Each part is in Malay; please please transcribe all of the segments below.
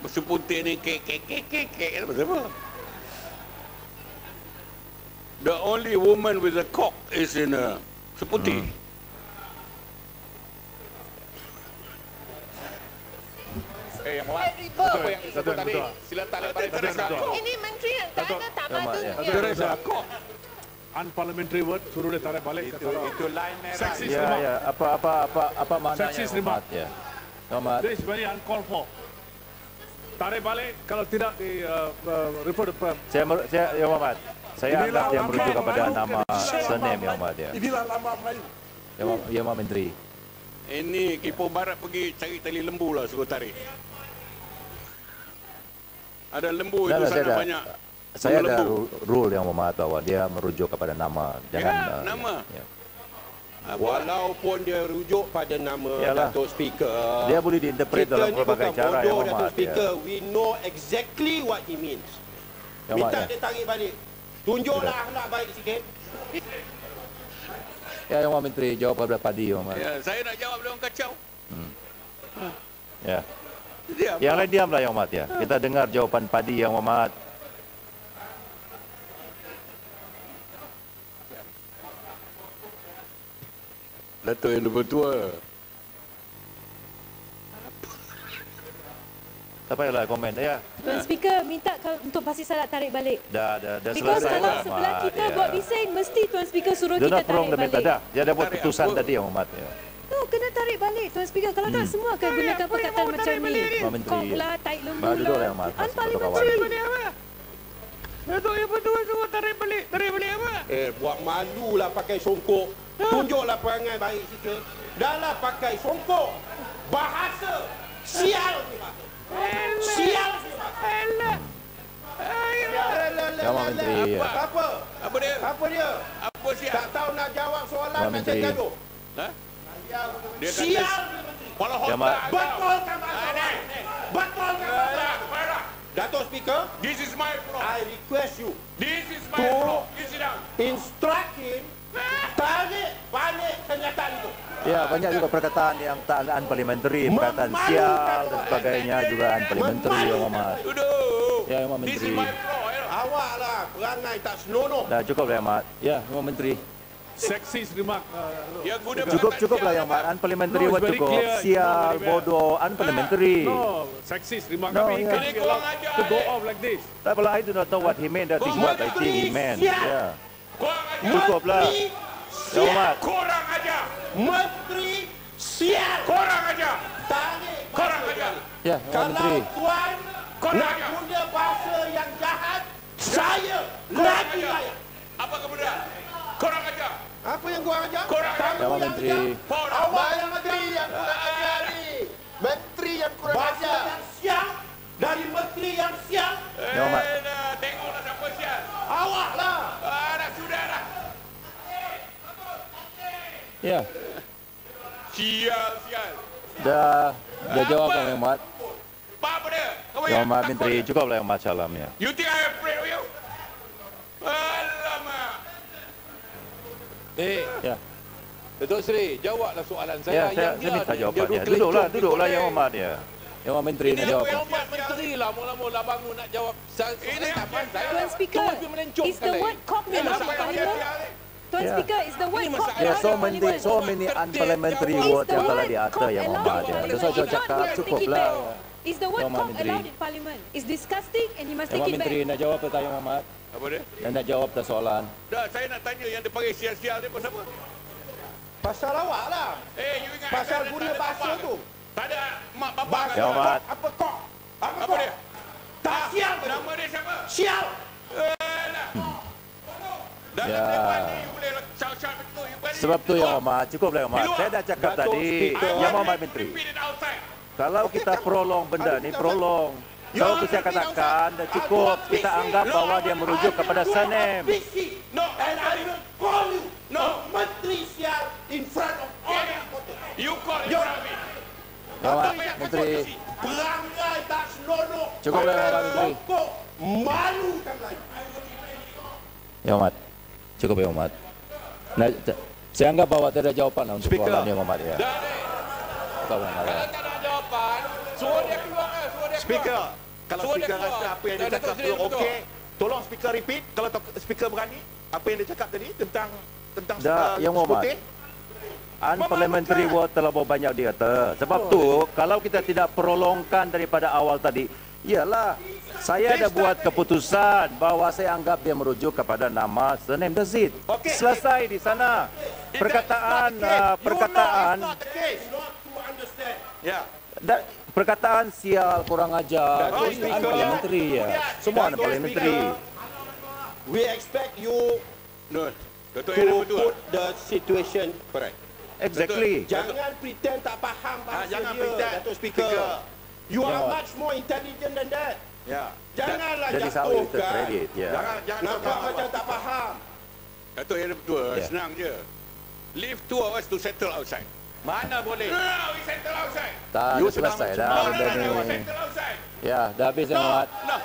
Seputih ni kek apa? The only woman with a cock is in Seputih. Yang muat. Apa yang disebut tadi? Sila tarik balik Teresa. Ini menteri yang tak ada tak patutnya. Teresa cock. Unparliamentary word suruh dia tarik balik. Itu line merah. Sexist Ya, remark. ya. Apa maknanya Sexist Yang Hormat? remark. Ya. Yang Hormat. This is very uncalled for. Tarik balik kalau tidak di refer to Yang Hormat. Saya anggap dia merujuk kepada nama surname Yang Hormat ya. Inilah lama Melayu. Yang Hormat Menteri. Ini Ipoh Barat pergi cari tali lembu lah suruh tarik. Ada lembu itu sana banyak. Saya ada lembu. rule Yang Hormat bahwa dia merujuk kepada nama. Jangan nama. Ya. Walaupun dia rujuk pada nama Yalah. Datuk Speaker, Dia boleh diinterpret kita dalam ni pelbagai bukan cara Yang bodoh, Hormat. Datuk Speaker. Ya. We know exactly what he means. Yang Minta Hormat, ya. dia tarik balik. Tunjuklah akhlak baik sikit. Ya, Yang Hormat Menteri jawab kepada Padi Yang Hormat. Ya, saya nak jawab dia orang kacau. Ya. Diam. Yang lain diamlah Yang Hormat ya. Kita dengar jawapan Padi Yang Hormat. Datuk yang lebih tua. Tak payahlah komen. Ya. Tuan Speaker minta untuk Pasir Salak tarik balik. Dah Because selesai. kalau Yang sebelah Hormat, kita ya. buat desain, mesti Tuan Speaker suruh Dia kita nak prong tarik dah balik. dah. Dia dah buat Tarik keputusan apa? tadi Yang Hormat ya. No, kena tarik balik Tuan Speaker. Kalau tak semua akan gunakan perkataan macam ni. Pak Menteri. Kok lah, tarik lembu Duduk lah lah. Yang Hormat. Unparliamentary. Datuk yang betul suruh tarik balik apa? Buat malu lah pakai songkok. Tunjuklah perangai baik sikit. Dah lah pakai songkok. Bahasa sial ni, Pak. Sial ni, Pak. Yang Hormat Menteri ya. Apa? Apa dia? Apa dia? Apa siap? Tak tahu nak jawab soalan Pak macam Menteri. gaduh. Ha? Dia kata Sial. Walau Yang Hormat. Betul kan, Pak? Betul kan, Pak? Datuk Speaker, This is my floor. I request you This is my To- floor. You sit down. instruct him tarik balik kenyataan itu. Ya, banyak juga perkataan yang tak unparliamentary, perkataan Memalukan sial dan Pak. sebagainya juga unparliamentary Yang Hormat. Duduk. Ya, Yang Hormat This is Menteri. my floor. Awak lah perangai tak senonoh. Dah cukup lah Yang Hormat. Ya, Yang Hormat Menteri. Sexist remark. Yang guna Cukup lah Yang Hormat. Unparliamentary No, it's word very cukup. clear. Sial, bodoh, unparliamentary. No, sexist remark. No, Kami yeah. can Ini be kurang allowed ajar, to go eh. off like this. Tak apalah, I do not know what he meant. That is what I think he meant. Ya. Kurang ajar. Cukup lah. Yang Hormat. Kurang ajar. Menteri sial. Kurang ajar. Tarik Korang balik. ajar. Ya, Yang Hormat Kalau Menteri. tuan Korang nak ajar. guna bahasa yang jahat, saya Kurang lagi ajar. layak. Apa kemudian? Kurang ajar. Apa yang gua ajar? Korang ajar. Kamu Yang Hormat yang Menteri. ajar. Korang. Awak yang menteri yang kurang ajar ni. Menteri yang kurang ajar. Yang sial dari menteri yang sial. Yang Hormat. Dah, tengoklah siapa sial. Awak lah. Dah sudah dah. Ya. Sial. Dah jawab Yang Hormat. Apa dia? Kamu Yang Hormat takut Menteri. dia? Cukup lah Yang Hormat salam ya. You think I afraid of you? Alamak. Ya. Datuk Seri, jawablah soalan Ya, saya. saya minta jawapannya. Duduklah Yang Hormat ya. Yang Hormat Menteri nak jawab. Yang Hormat Menteri lah mula-mula bangun nak jawab. Ini tak pandai. Tuan Speaker, is the word cock allowed in Parliament? Tuan Ya. Speaker, is the word Ini cock masalah. Ya, allowed in Parliament? so many unparliamentary Is word the yang telah word diatur cock Yang allowed Hormat in ya. Parliament? Terus saya cakap Take it cukuplah. back. Is the word Yang Hormat cock Menteri. allowed in Parliament? It's disgusting and he must Yang take Hormat it back. Menteri nak jawab pertanyaan Yang Hormat. Apa dia? Dan nak jawab atas soalan. Dah, saya nak tanya yang dia panggil sial-sial dia pasal apa? Pasal awak lah. You ingat Pasal tak guna ada bahasa bapak tu. ke? Tak ada mak bapak Bahasa ke? Yang Hormat. apa kok? Apa kok? dia? Tak sial. Nama dia siapa? Sial. Dah Ya. lepas ni, you boleh shout-shout betul. You boleh- Sebab tu Yang Hormat. Cukuplah Yang Hormat. Saya dah cakap Datuk tadi. Speaker. Yang Hormat Menteri. Repeat it outside. Kalau kita prolong benda ni, prolong. Kalau kita katakan dah cukup, kita anggap bahwa dia merujuk kepada surname. No, and I will call you. No, menteri sial in front of all the supporters. You call it Ravi. Yang Hormat Menteri. Perangai tak senonoh. Cukuplah, Yang Hormat Menteri. Pokok malu kan lain. Yang Hormat. Cukup Yang Hormat. Nah, saya anggap bahwa tidak ada jawapan untuk Speaker. soalan Yang Hormat ya. Dah ni. Soalan Yang Hormat. Kalau tak ada jawapan, suruh dia keluar suruh dia Speaker, kalau Suruh dia speaker keluar. rasa apa yang dia Datuk cakap Seri tu betul. okey, tolong speaker repeat. Kalau speaker berani, apa yang dia cakap tadi tentang Yang Muhammad. putih. Unparliamentary vote terlalu banyak dikata. Sebab tu, kalau kita tidak prolongkan daripada awal tadi, ialah saya ada buat keputusan bahawa saya anggap dia merujuk kepada nama surname that's it. Okey. Selesai di sana. Perkataan Ya. perkataan sial kurang ajar Datuk itu Speaker. unparliamentary ya. Semua Datuk unparliamentary. Speaker. We expect you No. Datuk to yang berdua. put the situation correct. Exactly. Jangan pretend tak faham bahasa jangan dia, pretend. Datuk Speaker. You are Jangan. much more intelligent than that. Ya. Janganlah That is how you jatuhkan. credit. Ya. Jangan Nampak macam tak faham. Datuk yang berdua, Ya. senang je. Leave 2 of us to settle outside. Mana boleh? No, we settle outside. Tak You ada selesai sedang dah No, benda we ni. settle outside. Ya, dah habis Yang Muhammad. No.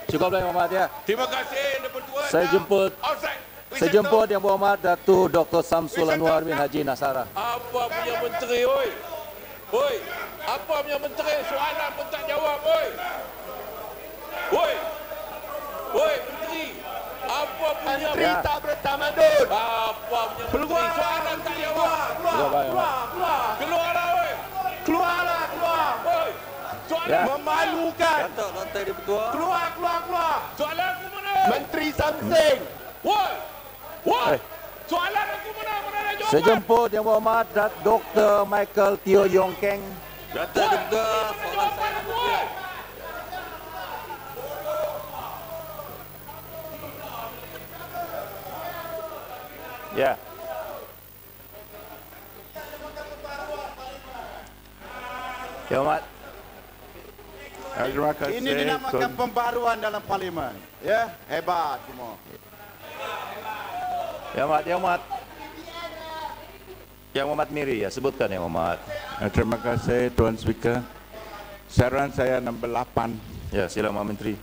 Cukup lah Yang Muhammad ya. Terima kasih yang berdua. Saya jemput Outside. We Saya settle. jemput Yang Berhormat Datuk Dr. Samsul Anwar bin Haji Nasara. Apa punya menteri, oi? Oi, apa punya menteri? Soalan pun tak jawab, oi. Oi. Oi, menteri. Apa punya Ya. Tak bertamadun. Apa punya menteri? Soalan tak jawab. Cukup lah Yang Berhormat. Keluarlah, oi. Keluarlah, keluar. Oi. Soalan Ya. Memalukan. Datuk lantai dia berdua. Keluar. Soalan aku mana? Menteri Samsing. Woi. Woi. Eh. Soalan aku mana? Mana ada jawapan? Saya jemput Yang Berhormat Dr. Michael Teo Yong Keng. Datuk dia berdua. Jawapan aku, oi. Ya. Yang Berhormat. Terima kasih. Ini dinamakan pembaruan dalam parlimen. Ya, hebat semua. Yang Berhormat. Yang Berhormat Miri ya, sebutkan Yang Berhormat. Terima kasih Tuan Speaker. Saran saya nombor 8. Ya, silakan Menteri.